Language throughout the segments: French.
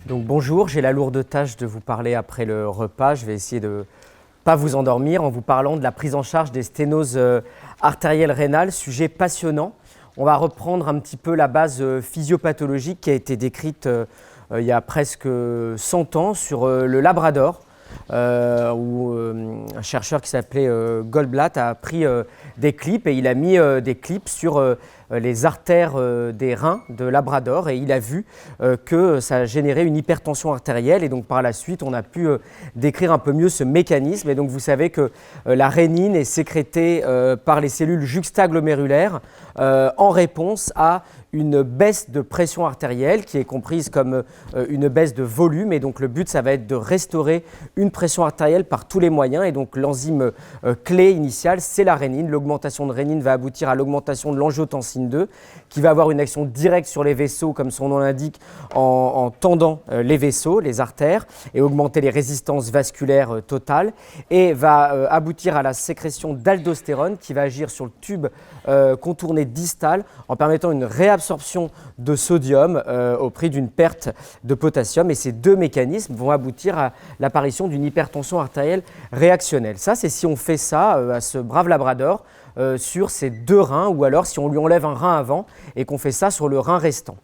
Donc bonjour, j'ai la lourde tâche de vous parler après le repas. Je vais essayer de ne pas vous endormir en vous parlant de la prise en charge des sténoses artérielles rénales, sujet passionnant. On va reprendre un petit peu la base physiopathologique qui a été décrite il y a presque 100 ans sur le Labrador, où un chercheur qui s'appelait Goldblatt a pris des clips et il a mis des clips sur les artères des reins de Labrador et il a vu que ça générait une hypertension artérielle et donc par la suite on a pu décrire un peu mieux ce mécanisme et donc vous savez que la rénine est sécrétée par les cellules juxtaglomérulaires en réponse à une baisse de pression artérielle qui est comprise comme une baisse de volume et donc le but ça va être de restaurer une pression artérielle par tous les moyens et donc l'enzyme clé initiale c'est la rénine. L'augmentation de rénine va aboutir à l'augmentation de l'angiotensine 2 qui va avoir une action directe sur les vaisseaux comme son nom l'indique en tendant les vaisseaux, les artères et augmenter les résistances vasculaires totales et va aboutir à la sécrétion d'aldostérone qui va agir sur le tube contourné distal en permettant une réabsorption de sodium au prix d'une perte de potassium et ces deux mécanismes vont aboutir à l'apparition d'une hypertension artérielle réactionnelle. Ça c'est si on fait ça à ce brave Labrador sur ses deux reins ou alors si on lui enlève un rein avant et qu'on fait ça sur le rein restant.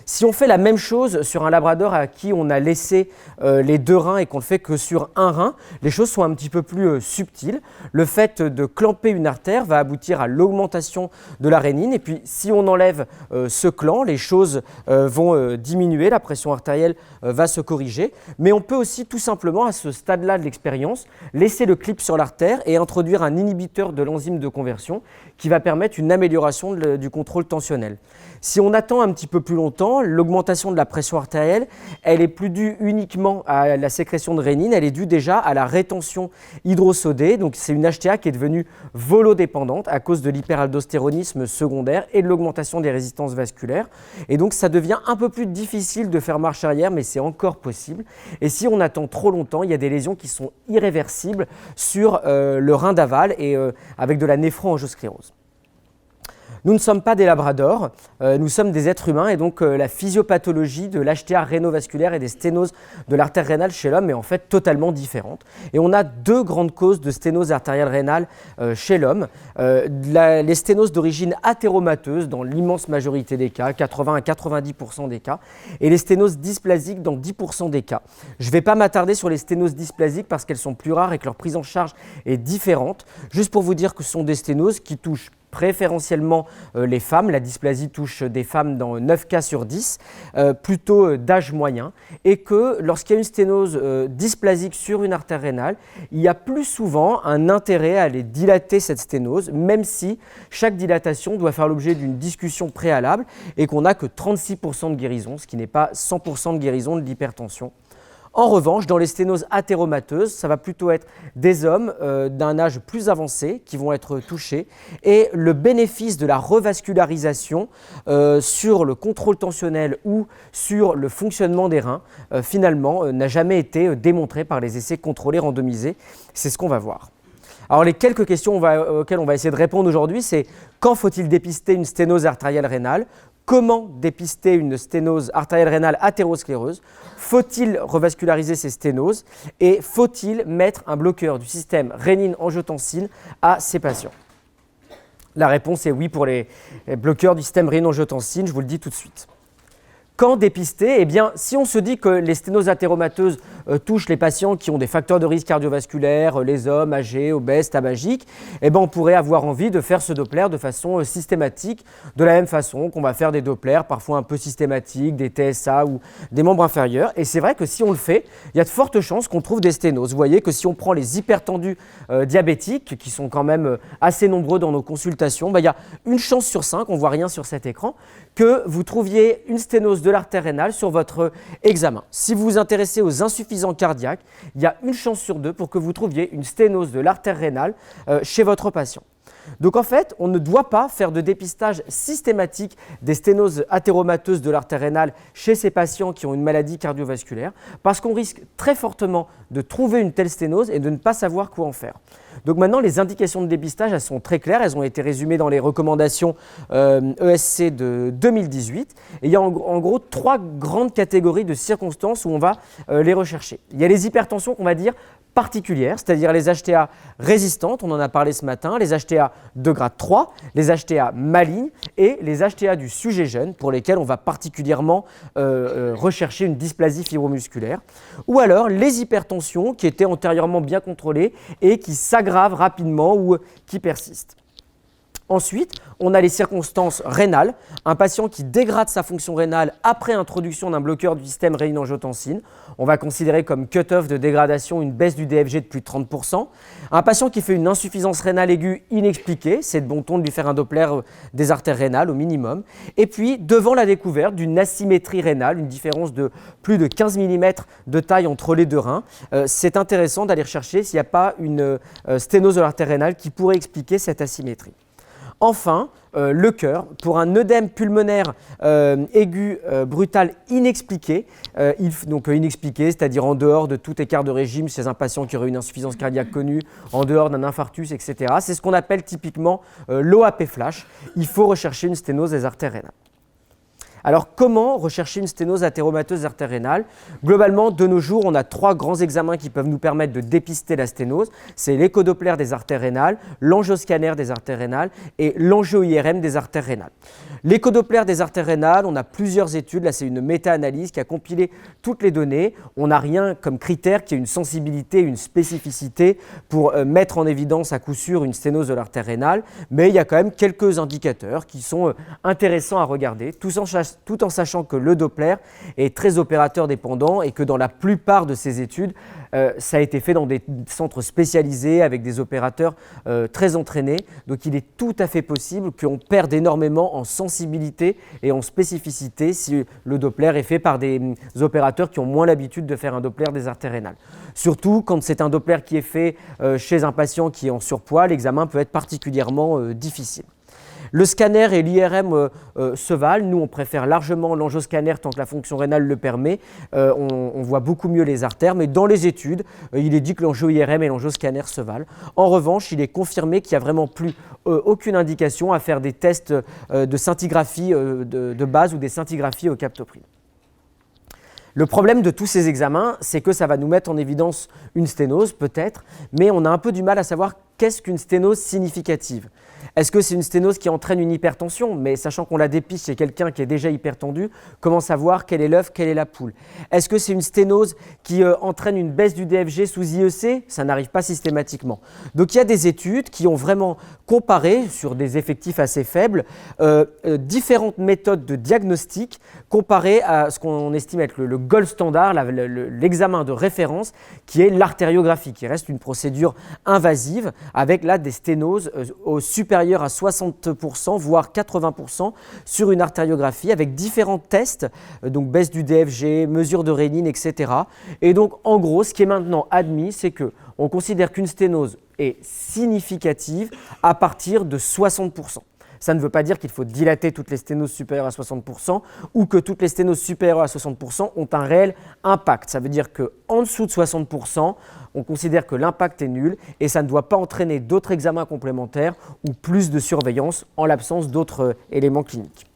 Si on fait la même chose sur un Labrador à qui on a laissé les deux reins et qu'on le fait que sur un rein, les choses sont un petit peu plus subtiles. Le fait de clamper une artère va aboutir à l'augmentation de la rénine et puis si on enlève ce clan, les choses vont diminuer, la pression artérielle va se corriger. Mais on peut aussi tout simplement à ce stade-là de l'expérience laisser le clip sur l'artère et introduire un inhibiteur de l'enzyme de conversion qui va permettre une amélioration du contrôle tensionnel. Si on attend un petit peu plus longtemps, l'augmentation de la pression artérielle, elle est plus due uniquement à la sécrétion de rénine, elle est due déjà à la rétention hydrosodée. Donc c'est une HTA qui est devenue volodépendante à cause de l'hyperaldostéronisme secondaire et de l'augmentation des résistances vasculaires. Et donc ça devient un peu plus difficile de faire marche arrière, mais c'est encore possible. Et si on attend trop longtemps, il y a des lésions qui sont irréversibles sur le rein d'aval et avec de la néphroangiosclérose. Nous ne sommes pas des labradors, nous sommes des êtres humains et donc la physiopathologie de l'HTA rénovasculaire et des sténoses de l'artère rénale chez l'homme est en fait totalement différente. Et on a deux grandes causes de sténose artérielle rénale chez l'homme. Les sténoses d'origine athéromateuse dans l'immense majorité des cas, 80 à 90% des cas, et les sténoses dysplasiques dans 10% des cas. Je ne vais pas m'attarder sur les sténoses dysplasiques parce qu'elles sont plus rares et que leur prise en charge est différente. Juste pour vous dire que ce sont des sténoses qui touchent préférentiellement les femmes. La dysplasie touche des femmes dans 9 cas sur 10, plutôt d'âge moyen, et que lorsqu'il y a une sténose dysplasique sur une artère rénale, il y a plus souvent un intérêt à aller dilater cette sténose, même si chaque dilatation doit faire l'objet d'une discussion préalable et qu'on n'a que 36% de guérison, ce qui n'est pas 100% de guérison de l'hypertension. En revanche, dans les sténoses athéromateuses, ça va plutôt être des hommes d'un âge plus avancé qui vont être touchés et le bénéfice de la revascularisation sur le contrôle tensionnel ou sur le fonctionnement des reins, finalement, n'a jamais été démontré par les essais contrôlés randomisés. C'est ce qu'on va voir. Alors les quelques questions auxquelles on va essayer de répondre aujourd'hui, c'est quand faut-il dépister une sténose artérielle rénale ? Comment dépister une sténose artérielle rénale athéroscléreuse? Faut-il revasculariser ces sténoses? Et faut-il mettre un bloqueur du système rénine-angiotensine à ces patients? La réponse est oui pour les bloqueurs du système rénine-angiotensine, je vous le dis tout de suite. Quand dépister? Eh bien, si on se dit que les sténoses athéromateuses touchent les patients qui ont des facteurs de risque cardiovasculaires, les hommes âgés, obèses, tabagiques, eh bien, on pourrait avoir envie de faire ce Doppler de façon systématique, de la même façon qu'on va faire des Dopplers parfois un peu systématiques, des TSA ou des membres inférieurs. Et c'est vrai que si on le fait, il y a de fortes chances qu'on trouve des sténoses. Vous voyez que si on prend les hypertendus diabétiques, qui sont quand même assez nombreux dans nos consultations, il y a une chance sur 5, on ne voit rien sur cet écran, que vous trouviez une sténose de l'artère rénale sur votre examen. Si vous vous intéressez aux insuffisants cardiaques, il y a une chance sur 2 pour que vous trouviez une sténose de l'artère rénale chez votre patient. Donc en fait, on ne doit pas faire de dépistage systématique des sténoses athéromateuses de l'artère rénale chez ces patients qui ont une maladie cardiovasculaire parce qu'on risque très fortement de trouver une telle sténose et de ne pas savoir quoi en faire. Donc maintenant, les indications de dépistage, elles sont très claires, elles ont été résumées dans les recommandations ESC de 2018. Et il y a en gros 3 grandes catégories de circonstances où on va les rechercher. Il y a les hypertensions qu'on va dire particulières, c'est-à-dire les HTA résistantes, on en a parlé ce matin, les HTA de grade 3, les HTA malignes et les HTA du sujet jeune pour lesquels on va particulièrement rechercher une dysplasie fibromusculaire. Ou alors les hypertensions qui étaient antérieurement bien contrôlées et qui s'aggravent rapidement ou qui persistent. Ensuite, on a les circonstances rénales, un patient qui dégrade sa fonction rénale après introduction d'un bloqueur du système rénine-angiotensine. On va considérer comme cut-off de dégradation une baisse du DFG de plus de 30%. Un patient qui fait une insuffisance rénale aiguë inexpliquée, c'est de bon ton de lui faire un Doppler des artères rénales au minimum. Et puis, devant la découverte d'une asymétrie rénale, une différence de plus de 15 mm de taille entre les deux reins, c'est intéressant d'aller rechercher s'il n'y a pas une sténose de l'artère rénale qui pourrait expliquer cette asymétrie. Enfin, le cœur, pour un œdème pulmonaire aigu brutal inexpliqué, inexpliqué, c'est-à-dire en dehors de tout écart de régime chez un patient qui aurait une insuffisance cardiaque connue, en dehors d'un infarctus, etc. C'est ce qu'on appelle typiquement l'OAP flash. Il faut rechercher une sténose des artères rénales. Alors, comment rechercher une sténose athéromateuse des artères rénales? Globalement, de nos jours, on a 3 grands examens qui peuvent nous permettre de dépister la sténose. C'est l'échodoppler des artères rénales, l'angioscanner des artères rénales et l'angio-IRM des artères rénales. L'échodoppler des artères rénales, on a plusieurs études. Là, c'est une méta-analyse qui a compilé toutes les données. On n'a rien comme critère qui ait une sensibilité, une spécificité pour mettre en évidence à coup sûr une sténose de l'artère rénale. Mais il y a quand même quelques indicateurs qui sont intéressants à regarder, tout en sachant que le Doppler est très opérateur dépendant et que dans la plupart de ces études, ça a été fait dans des centres spécialisés avec des opérateurs très entraînés. Donc il est tout à fait possible qu'on perde énormément en sensibilité et en spécificité si le Doppler est fait par des opérateurs qui ont moins l'habitude de faire un Doppler des artères rénales. Surtout quand c'est un Doppler qui est fait chez un patient qui est en surpoids, l'examen peut être particulièrement difficile. Le scanner et l'IRM se valent. Nous, on préfère largement l'angioscanner tant que la fonction rénale le permet. On voit beaucoup mieux les artères, mais dans les études, il est dit que l'angio-IRM et l'angioscanner se valent. En revanche, il est confirmé qu'il n'y a vraiment plus aucune indication à faire des tests de scintigraphie de base ou des scintigraphies au captopril. Le problème de tous ces examens, c'est que ça va nous mettre en évidence une sténose, peut-être, mais on a un peu du mal à savoir qu'est-ce qu'une sténose significative. Est-ce que c'est une sténose qui entraîne une hypertension? Mais sachant qu'on la dépiste chez quelqu'un qui est déjà hypertendu, comment savoir quel est l'œuf, quelle est la poule? Est-ce que c'est une sténose qui entraîne une baisse du DFG sous IEC? Ça n'arrive pas systématiquement. Donc il y a des études qui ont vraiment comparé, sur des effectifs assez faibles, différentes méthodes de diagnostic comparées à ce qu'on estime être le gold standard, l'examen de référence, qui est l'artériographie, qui reste une procédure invasive avec là des sténoses supérieures à 60%, voire 80% sur une artériographie avec différents tests, donc baisse du DFG, mesure de rénine, etc. Et donc en gros, ce qui est maintenant admis, c'est qu'on considère qu'une sténose est significative à partir de 60%. Ça ne veut pas dire qu'il faut dilater toutes les sténoses supérieures à 60% ou que toutes les sténoses supérieures à 60% ont un réel impact. Ça veut dire qu'en dessous de 60%, on considère que l'impact est nul et ça ne doit pas entraîner d'autres examens complémentaires ou plus de surveillance en l'absence d'autres éléments cliniques.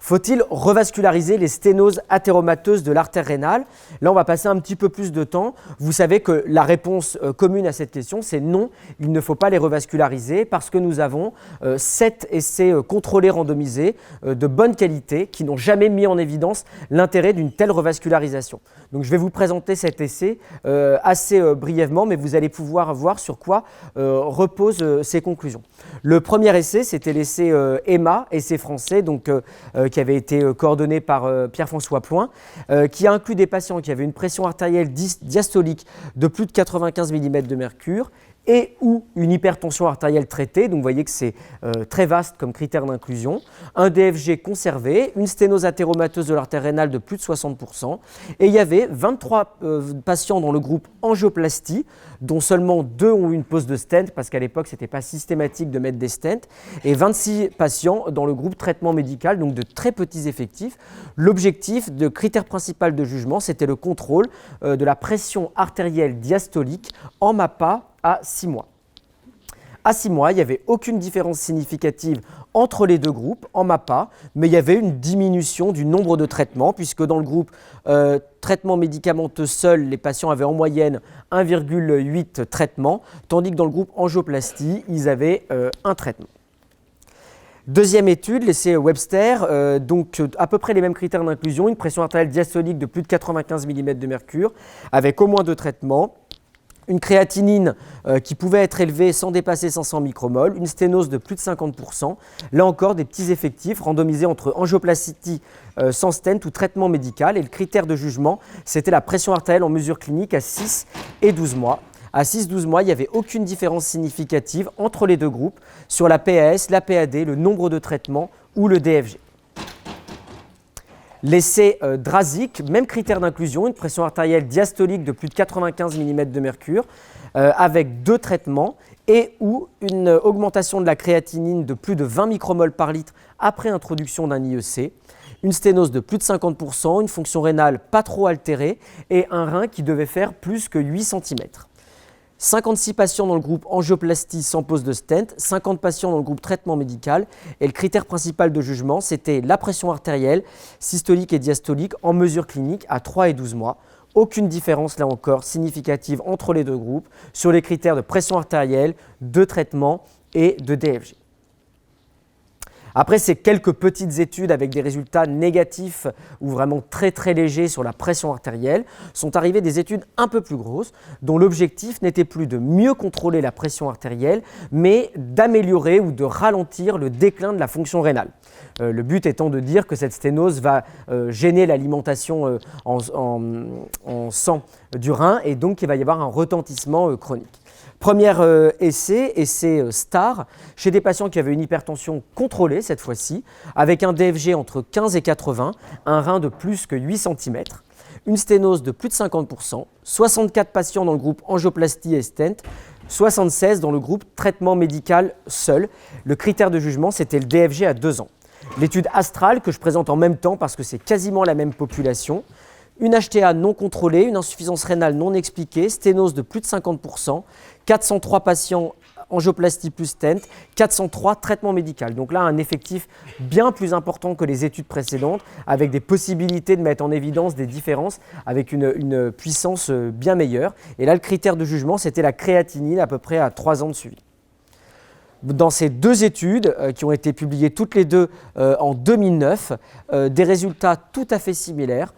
Faut-il revasculariser les sténoses athéromateuses de l'artère rénale? Là, on va passer un petit peu plus de temps. Vous savez que la réponse commune à cette question, c'est non, il ne faut pas les revasculariser parce que nous avons 7 essais contrôlés randomisés de bonne qualité qui n'ont jamais mis en évidence l'intérêt d'une telle revascularisation. Donc, je vais vous présenter cet essai assez brièvement, mais vous allez pouvoir voir sur quoi reposent ces conclusions. Le premier essai, c'était l'essai EMA, essai français, donc qui avait été coordonné par Pierre-François Ploin, qui a inclus des patients qui avaient une pression artérielle diastolique de plus de 95 mm de mercure et ou une hypertension artérielle traitée, donc vous voyez que c'est très vaste comme critère d'inclusion, un DFG conservé, une sténose athéromateuse de l'artère rénale de plus de 60%, et il y avait 23 patients dans le groupe angioplastie, dont seulement 2 ont eu une pose de stent, parce qu'à l'époque, ce n'était pas systématique de mettre des stents, et 26 patients dans le groupe traitement médical, donc de très petits effectifs. L'objectif de critère principal de jugement, c'était le contrôle de la pression artérielle diastolique en MAPA à 6 mois. À 6 mois, il n'y avait aucune différence significative entre les deux groupes en MAPA, mais il y avait une diminution du nombre de traitements, puisque dans le groupe traitement médicamenteux seul, les patients avaient en moyenne 1,8 traitements, tandis que dans le groupe angioplastie, ils avaient un traitement. Deuxième étude, l'essai Webster, donc à peu près les mêmes critères d'inclusion, une pression artérielle diastolique de plus de 95 mm de mercure, avec au moins 2 traitements, une créatinine qui pouvait être élevée sans dépasser 500 micromoles, une sténose de plus de 50%, là encore des petits effectifs randomisés entre angioplastie sans stent ou traitement médical, et le critère de jugement, c'était la pression artérielle en mesure clinique à 6 et 12 mois. À 6-12 mois, il n'y avait aucune différence significative entre les deux groupes sur la PAS, la PAD, le nombre de traitements ou le DFG. L'essai Drazik, même critère d'inclusion, une pression artérielle diastolique de plus de 95 mm de mercure avec 2 traitements et ou une augmentation de la créatinine de plus de 20 micromoles par litre après introduction d'un IEC, une sténose de plus de 50%, une fonction rénale pas trop altérée et un rein qui devait faire plus que 8 cm. 56 patients dans le groupe angioplastie sans pose de stent, 50 patients dans le groupe traitement médical, et le critère principal de jugement, c'était la pression artérielle, systolique et diastolique en mesure clinique à 3 et 12 mois. Aucune différence, là encore, significative entre les deux groupes sur les critères de pression artérielle, de traitement et de DFG. Après ces quelques petites études avec des résultats négatifs ou vraiment très très légers sur la pression artérielle, sont arrivées des études un peu plus grosses dont l'objectif n'était plus de mieux contrôler la pression artérielle, mais d'améliorer ou de ralentir le déclin de la fonction rénale. Le but étant de dire que cette sténose va gêner l'alimentation en sang du rein et donc il va y avoir un retentissement chronique. Premier essai STAR, chez des patients qui avaient une hypertension contrôlée cette fois-ci, avec un DFG entre 15 et 80, un rein de plus que 8 cm, une sténose de plus de 50%, 64 patients dans le groupe angioplastie et stent, 76 dans le groupe traitement médical seul. Le critère de jugement, c'était le DFG à 2 ans. L'étude Astral, que je présente en même temps parce que c'est quasiment la même population, une HTA non contrôlée, une insuffisance rénale non expliquée, sténose de plus de 50%, 403 patients angioplastie plus stent, 403 traitements médicaux. Donc là, un effectif bien plus important que les études précédentes, avec des possibilités de mettre en évidence des différences avec une puissance bien meilleure. Et là, le critère de jugement, c'était la créatinine à peu près à 3 ans de suivi. Dans ces 2 études qui ont été publiées toutes les deux en 2009, des résultats tout à fait similaires.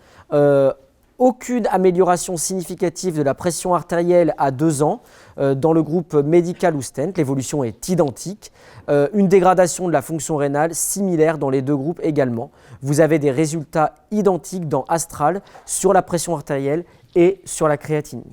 Aucune amélioration significative de la pression artérielle à 2 ans dans le groupe médical ou stent, l'évolution est identique. Une dégradation de la fonction rénale similaire dans les 2 groupes également. Vous avez des résultats identiques dans Astral sur la pression artérielle et sur la créatinine.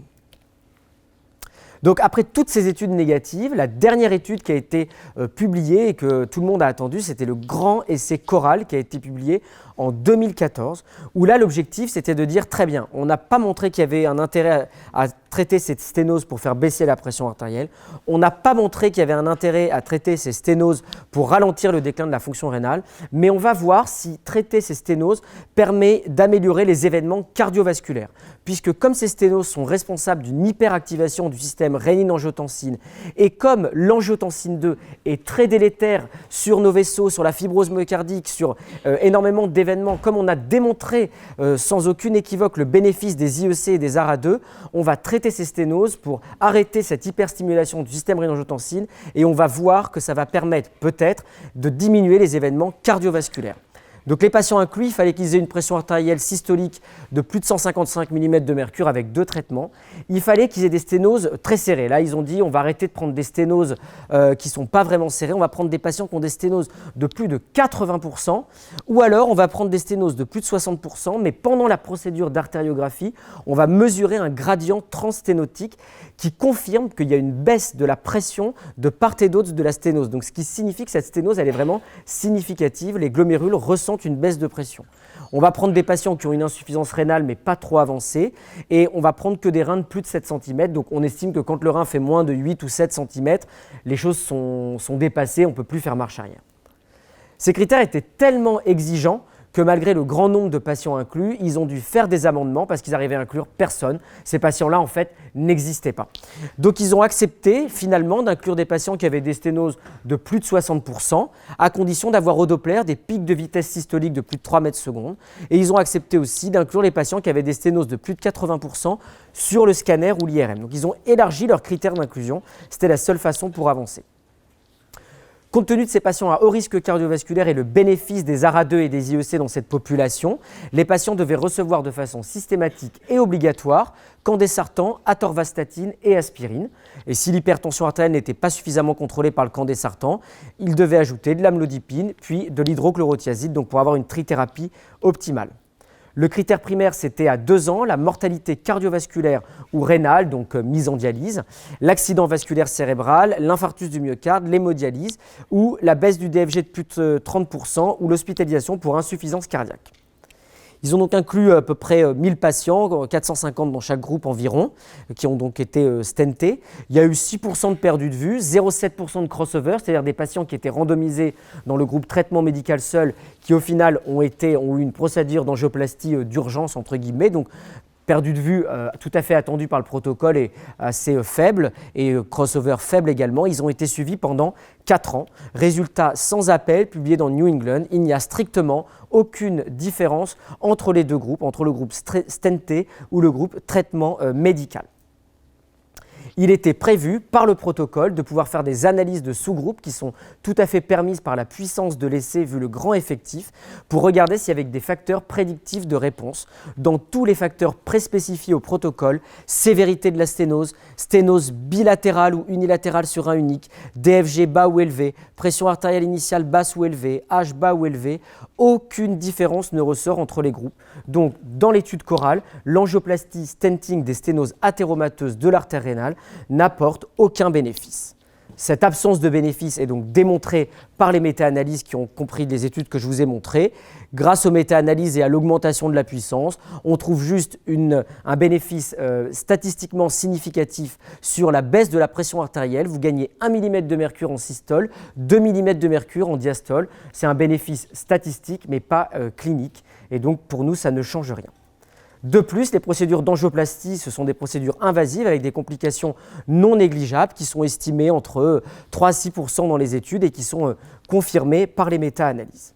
Donc après toutes ces études négatives, la dernière étude qui a été publiée et que tout le monde a attendu, c'était le grand essai Coral qui a été publié en 2014, où là l'objectif c'était de dire très bien, on n'a pas montré qu'il y avait un intérêt à traiter cette sténose pour faire baisser la pression artérielle, on n'a pas montré qu'il y avait un intérêt à traiter ces sténoses pour ralentir le déclin de la fonction rénale, mais on va voir si traiter ces sténoses permet d'améliorer les événements cardiovasculaires, puisque comme ces sténoses sont responsables d'une hyperactivation du système rénine-angiotensine, et comme l'angiotensine 2 est très délétère sur nos vaisseaux, sur la fibrose myocardique, sur énormément d'événements, comme on a démontré sans aucune équivoque le bénéfice des IEC et des ARA2, on va traiter ces sténoses pour arrêter cette hyperstimulation du système rénine-angiotensine et on va voir que ça va permettre peut-être de diminuer les événements cardiovasculaires. Donc les patients inclus, il fallait qu'ils aient une pression artérielle systolique de plus de 155 mm de mercure avec 2 traitements. Il fallait qu'ils aient des sténoses très serrées. Là, ils ont dit on va arrêter de prendre des sténoses qui ne sont pas vraiment serrées. On va prendre des patients qui ont des sténoses de plus de 80%, ou alors on va prendre des sténoses de plus de 60%, mais pendant la procédure d'artériographie, on va mesurer un gradient transsténotique qui confirme qu'il y a une baisse de la pression de part et d'autre de la sténose. Donc ce qui signifie que cette sténose, elle est vraiment significative. Les glomérules ressentent une baisse de pression. On va prendre des patients qui ont une insuffisance rénale mais pas trop avancée et on va prendre que des reins de plus de 7 cm. Donc on estime que quand le rein fait moins de 8 ou 7 cm, les choses sont dépassées, on ne peut plus faire marche arrière. Ces critères étaient tellement exigeants que malgré le grand nombre de patients inclus, ils ont dû faire des amendements parce qu'ils arrivaient à inclure personne. Ces patients-là, en fait, n'existaient pas. Donc, ils ont accepté finalement d'inclure des patients qui avaient des sténoses de plus de 60%, à condition d'avoir au Doppler des pics de vitesse systolique de plus de 3 mètres secondes. Et ils ont accepté aussi d'inclure les patients qui avaient des sténoses de plus de 80% sur le scanner ou l'IRM. Donc, ils ont élargi leurs critères d'inclusion. C'était la seule façon pour avancer. Compte tenu de ces patients à haut risque cardiovasculaire et le bénéfice des ARA2 et des IEC dans cette population, les patients devaient recevoir de façon systématique et obligatoire candesartan, atorvastatine et aspirine. Et si l'hypertension artérielle n'était pas suffisamment contrôlée par le candesartan, ils devaient ajouter de l'amlodipine puis de l'hydrochlorothiazide donc pour avoir une trithérapie optimale. Le critère primaire, c'était à 2 ans, la mortalité cardiovasculaire ou rénale, donc mise en dialyse, l'accident vasculaire cérébral, l'infarctus du myocarde, l'hémodialyse ou la baisse du DFG de plus de 30% ou l'hospitalisation pour insuffisance cardiaque. Ils ont donc inclus à peu près 1000 patients, 450 dans chaque groupe environ, qui ont donc été stentés. Il y a eu 6% de perdu de vue, 0,7% de crossover, c'est-à-dire des patients qui étaient randomisés dans le groupe traitement médical seul, qui au final ont eu une procédure d'angioplastie d'urgence, entre guillemets, donc perdu de vue tout à fait attendu par le protocole et assez faible, et crossover faible également. Ils ont été suivis pendant 4 ans. Résultat sans appel, publié dans New England, il n'y a strictement aucune différence entre les deux groupes, entre le groupe stenté ou le groupe traitement médical. Il était prévu par le protocole de pouvoir faire des analyses de sous-groupes qui sont tout à fait permises par la puissance de l'essai vu le grand effectif pour regarder s'il y avait des facteurs prédictifs de réponse dans tous les facteurs préspécifiés au protocole, sévérité de la sténose, sténose bilatérale ou unilatérale sur un unique, DFG bas ou élevé, pression artérielle initiale basse ou élevée, H bas ou élevé, aucune différence ne ressort entre les groupes. Donc dans l'étude chorale, l'angioplastie stenting des sténoses athéromateuses de l'artère rénale n'apporte aucun bénéfice. Cette absence de bénéfice est donc démontrée par les méta-analyses qui ont compris les études que je vous ai montrées. Grâce aux méta-analyses et à l'augmentation de la puissance, on trouve juste un bénéfice statistiquement significatif sur la baisse de la pression artérielle. Vous gagnez 1 mm de mercure en systole, 2 mm de mercure en diastole. C'est un bénéfice statistique mais pas clinique et donc pour nous ça ne change rien. De plus, les procédures d'angioplastie, ce sont des procédures invasives avec des complications non négligeables qui sont estimées entre 3 à 6% dans les études et qui sont confirmées par les méta-analyses.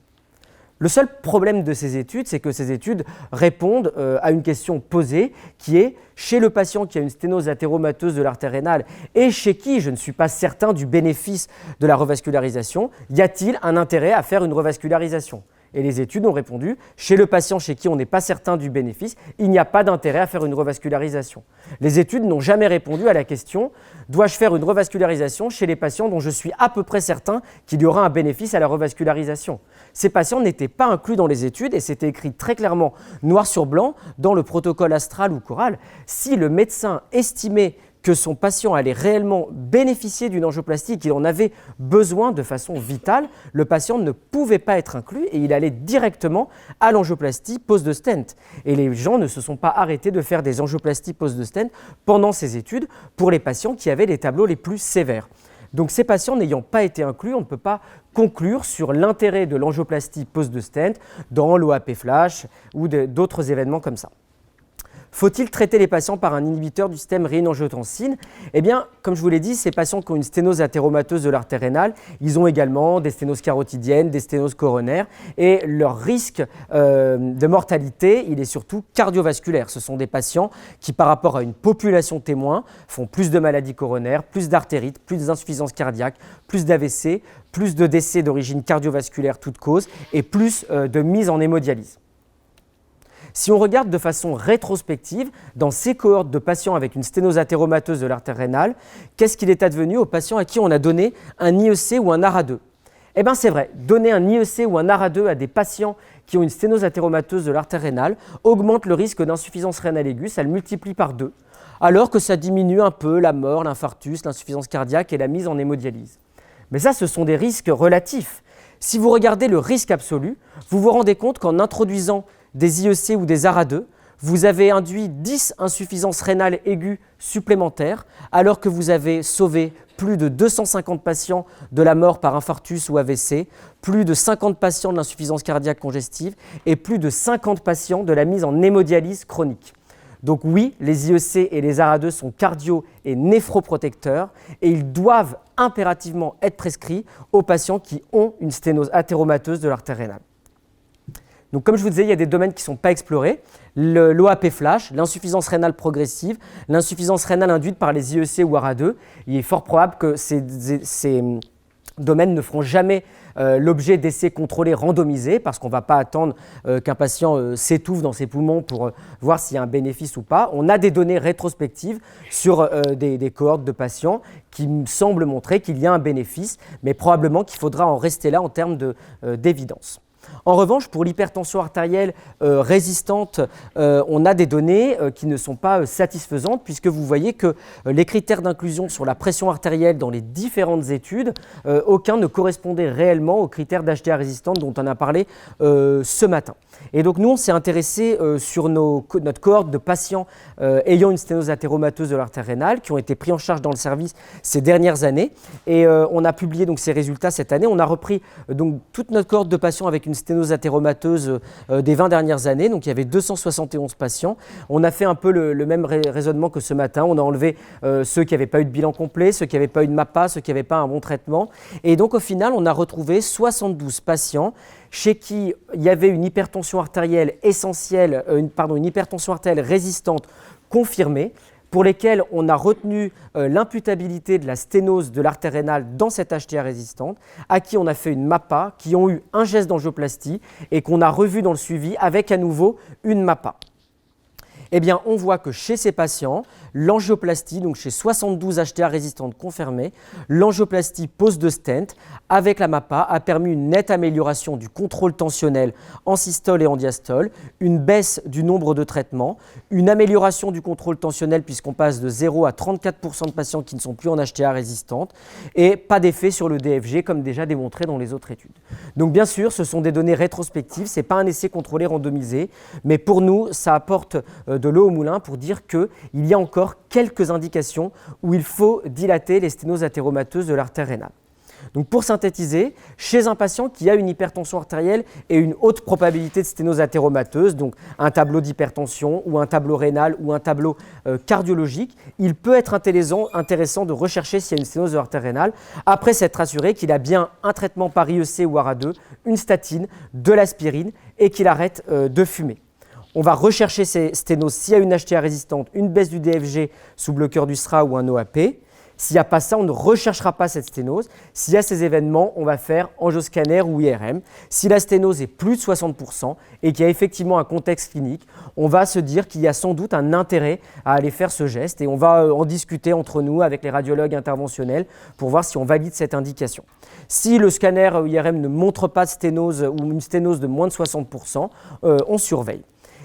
Le seul problème de ces études, c'est que ces études répondent à une question posée qui est chez le patient qui a une sténose athéromateuse de l'artère rénale et chez qui je ne suis pas certain du bénéfice de la revascularisation, y a-t-il un intérêt à faire une revascularisation ? Et les études ont répondu, chez le patient chez qui on n'est pas certain du bénéfice, il n'y a pas d'intérêt à faire une revascularisation. Les études n'ont jamais répondu à la question, dois-je faire une revascularisation chez les patients dont je suis à peu près certain qu'il y aura un bénéfice à la revascularisation. Ces patients n'étaient pas inclus dans les études et c'était écrit très clairement, noir sur blanc, dans le protocole astral ou choral. Si le médecin estimait que son patient allait réellement bénéficier d'une angioplastie, qu'il en avait besoin de façon vitale, le patient ne pouvait pas être inclus et il allait directement à l'angioplastie pose de stent. Et les gens ne se sont pas arrêtés de faire des angioplasties pose de stent pendant ces études pour les patients qui avaient les tableaux les plus sévères. Donc ces patients n'ayant pas été inclus, on ne peut pas conclure sur l'intérêt de l'angioplastie pose de stent dans l'OAP flash ou d'autres événements comme ça. Faut-il traiter les patients par un inhibiteur du système rénine-angiotensine? Eh bien, comme je vous l'ai dit, ces patients qui ont une sténose athéromateuse de l'artère rénale, ils ont également des sténoses carotidiennes, des sténoses coronaires, et leur risque de mortalité, il est surtout cardiovasculaire. Ce sont des patients qui, par rapport à une population témoin, font plus de maladies coronaires, plus d'artérite, plus d'insuffisance cardiaque, plus d'AVC, plus de décès d'origine cardiovasculaire toute cause et plus de mise en hémodialyse. Si on regarde de façon rétrospective, dans ces cohortes de patients avec une sténose athéromateuse de l'artère rénale, qu'est-ce qu'il est advenu aux patients à qui on a donné un IEC ou un ARA2? Eh bien c'est vrai, donner un IEC ou un ARA2 à des patients qui ont une sténose athéromateuse de l'artère rénale augmente le risque d'insuffisance rénale aiguë, ça le multiplie par 2, alors que ça diminue un peu la mort, l'infarctus, l'insuffisance cardiaque et la mise en hémodialyse. Mais ça, ce sont des risques relatifs. Si vous regardez le risque absolu, vous vous rendez compte qu'en introduisant des IEC ou des ARA2, vous avez induit 10 insuffisances rénales aiguës supplémentaires, alors que vous avez sauvé plus de 250 patients de la mort par infarctus ou AVC, plus de 50 patients de l'insuffisance cardiaque congestive et plus de 50 patients de la mise en hémodialyse chronique. Donc oui, les IEC et les ARA2 sont cardio- et néphroprotecteurs et ils doivent impérativement être prescrits aux patients qui ont une sténose athéromateuse de l'artère rénale. Donc comme je vous disais, il y a des domaines qui ne sont pas explorés. L'OAP flash, l'insuffisance rénale progressive, l'insuffisance rénale induite par les IEC ou ARA2. Il est fort probable que ces domaines ne feront jamais l'objet d'essais contrôlés randomisés parce qu'on ne va pas attendre qu'un patient s'étouffe dans ses poumons pour voir s'il y a un bénéfice ou pas. On a des données rétrospectives sur des cohortes de patients qui me semblent montrer qu'il y a un bénéfice, mais probablement qu'il faudra en rester là en termes d'évidence. En revanche, pour l'hypertension artérielle résistante, on a des données qui ne sont pas satisfaisantes puisque vous voyez que les critères d'inclusion sur la pression artérielle dans les différentes études, aucun ne correspondait réellement aux critères d'HTA résistante dont on a parlé ce matin. Et donc nous, on s'est intéressé sur notre cohorte de patients ayant une sténose athéromateuse de l'artère rénale qui ont été pris en charge dans le service ces dernières années. Et on a publié donc ces résultats cette année. On a repris donc toute notre cohorte de patients avec une sténose athéromateuse des 20 dernières années. Donc il y avait 271 patients. On a fait un peu le même raisonnement que ce matin. On a enlevé ceux qui n'avaient pas eu de bilan complet, ceux qui n'avaient pas eu de MAPA, ceux qui n'avaient pas un bon traitement. Et donc au final, on a retrouvé 72 patients chez qui il y avait une hypertension artérielle essentielle, une hypertension artérielle résistante confirmée, pour lesquels on a retenu l'imputabilité de la sténose de l'artère rénale dans cette HTA résistante, à qui on a fait une MAPA, qui ont eu un geste d'angioplastie et qu'on a revu dans le suivi avec à nouveau une MAPA. Eh bien, on voit que chez ces patients, l'angioplastie, donc chez 72 HTA résistantes confirmées, l'angioplastie pose de stent avec la MAPA a permis une nette amélioration du contrôle tensionnel en systole et en diastole, une baisse du nombre de traitements, une amélioration du contrôle tensionnel puisqu'on passe de 0 à 34% de patients qui ne sont plus en HTA résistante et pas d'effet sur le DFG comme déjà démontré dans les autres études. Donc bien sûr, ce sont des données rétrospectives, ce n'est pas un essai contrôlé randomisé, mais pour nous, ça apporte de l'eau au moulin pour dire qu'il y a encore quelques indications où il faut dilater les sténoses athéromateuses de l'artère rénale. Donc pour synthétiser, chez un patient qui a une hypertension artérielle et une haute probabilité de sténose athéromateuse, donc un tableau d'hypertension ou un tableau rénal ou un tableau cardiologique, il peut être intéressant de rechercher s'il y a une sténose de l'artère rénale après s'être assuré qu'il a bien un traitement par IEC ou ARA2, une statine, de l'aspirine et qu'il arrête de fumer. On va rechercher ces sténoses s'il y a une HTA résistante, une baisse du DFG sous bloqueur du SRA ou un OAP. S'il n'y a pas ça, on ne recherchera pas cette sténose. S'il y a ces événements, on va faire angioscanner ou IRM. Si la sténose est plus de 60% et qu'il y a effectivement un contexte clinique, on va se dire qu'il y a sans doute un intérêt à aller faire ce geste et on va en discuter entre nous avec les radiologues interventionnels pour voir si on valide cette indication. Si le scanner ou IRM ne montre pas de sténose ou une sténose de moins de 60%, on surveille.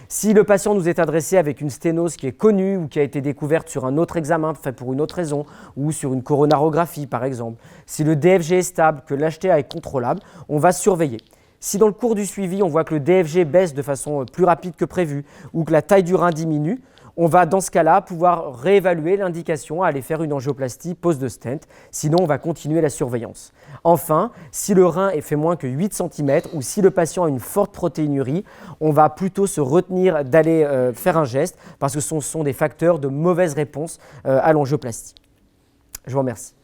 Si le patient nous est adressé avec une sténose qui est connue ou qui a été découverte sur un autre examen fait pour une autre raison ou sur une coronarographie par exemple, si le DFG est stable, que l'HTA est contrôlable, on va surveiller. Si dans le cours du suivi, on voit que le DFG baisse de façon plus rapide que prévu ou que la taille du rein diminue, on va dans ce cas-là pouvoir réévaluer l'indication à aller faire une angioplastie pose de stent. Sinon, on va continuer la surveillance. Enfin, si le rein est fait moins que 8 cm ou si le patient a une forte protéinurie, on va plutôt se retenir d'aller faire un geste parce que ce sont des facteurs de mauvaise réponse à l'angioplastie. Je vous remercie.